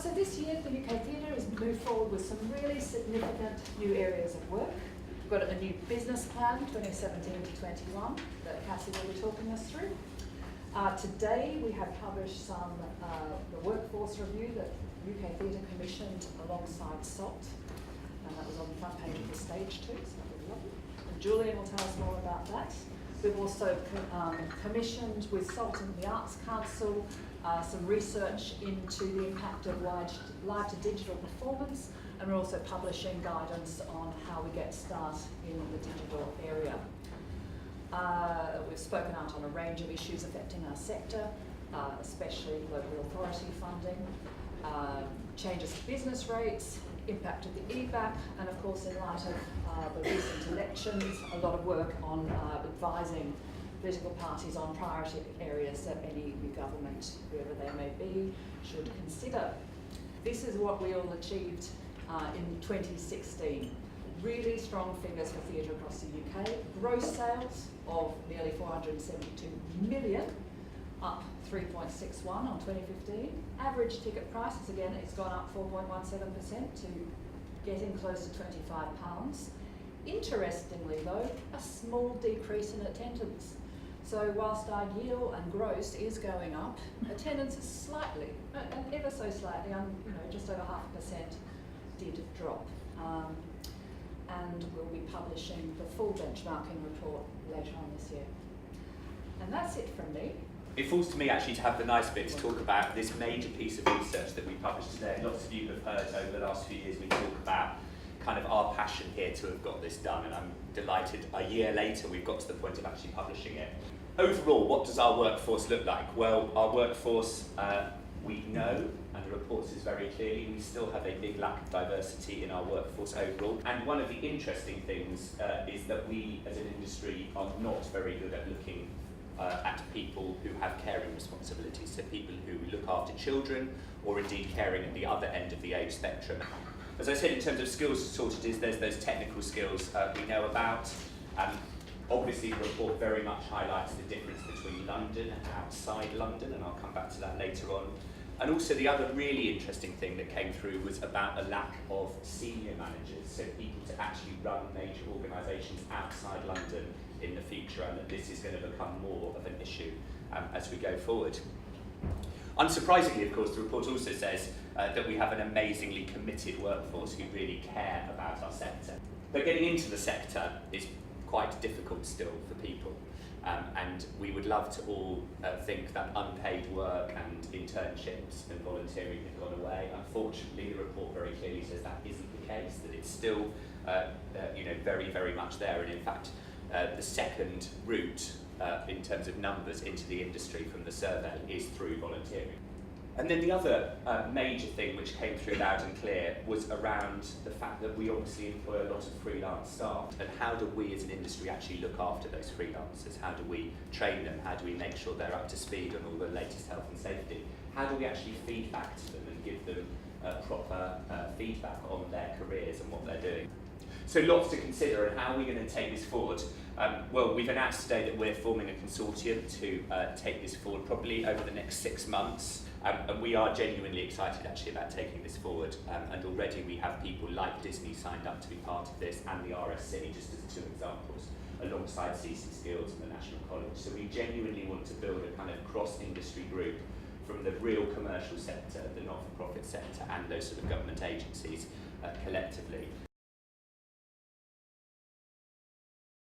So this year the UK Theatre has moved forward with some really significant new areas of work. We've got a new business plan, 2017 to 21, that Cassie will be talking us through. Today we have published the workforce review that UK Theatre commissioned alongside SALT, and that was on the front page of the stage too, so that was lovely. And Julian will tell us more about that. We've also commissioned with SALT and the Arts Council some research into the impact of live to digital performance, and we're also publishing guidance on how we get started in the digital area. We've spoken out on a range of issues affecting our sector, especially local authority funding, changes to business rates, impact of the EBAC, and of course in light of the recent elections, a lot of work on advising political parties on priority areas that any new government, whoever they may be, should consider. This is what we all achieved in 2016. Really strong figures for theatre across the UK. Gross sales of nearly 472 million, up 3.61 on 2015. Average ticket prices, again, it's gone up 4.17% to getting close to £25. Interestingly though, a small decrease in attendance. So whilst our yield and gross is going up, attendance is slightly, and ever so slightly, just over 0.5% did drop. And we'll be publishing the full benchmarking report later on this year. And that's it from me. It falls to me actually to have the nice bit to talk about this major piece of research that we published today. Lots of you have heard over the last few years we talk about kind of our passion here to have got this done, and I'm delighted a year later we've got to the point of actually publishing it. Overall, what does our workforce look like? Well, our workforce, we know, and the report says very clearly, we still have a big lack of diversity in our workforce overall. And one of the interesting things is that we as an industry are not very good at looking at people who have caring responsibilities, so people who look after children or indeed caring at the other end of the age spectrum. As I said, in terms of skills shortages, there's those technical skills we know about. Obviously, the report very much highlights the difference between London and outside London, and I'll come back to that later on. And also the other really interesting thing that came through was about a lack of senior managers, so people to actually run major organisations outside London in the future, and that this is going to become more of an issue as we go forward. Unsurprisingly, of course, the report also says that we have an amazingly committed workforce who really care about our sector. But getting into the sector is quite difficult still for people. And we would love to all think that unpaid work and internships and volunteering have gone away. Unfortunately, the report very clearly says that isn't the case, that it's still very, very much there. And in fact, the second route in terms of numbers into the industry from the survey is through volunteering. And then the other major thing which came through loud and clear was around the fact that we obviously employ a lot of freelance staff, and how do we as an industry actually look after those freelancers? How do we train them? How do we make sure they're up to speed on all the latest health and safety? How do we actually feed back to them and give them proper feedback on their careers and what they're doing? So lots to consider, and how are we going to take this forward? Well, we've announced today that we're forming a consortium to take this forward probably over the next 6 months. And we are genuinely excited actually about taking this forward, and already we have people like Disney signed up to be part of this, and the RSC, just as 2 examples, alongside CC Skills and the National College. So we genuinely want to build a kind of cross-industry group from the real commercial sector, the not-for-profit sector, and those sort of government agencies collectively.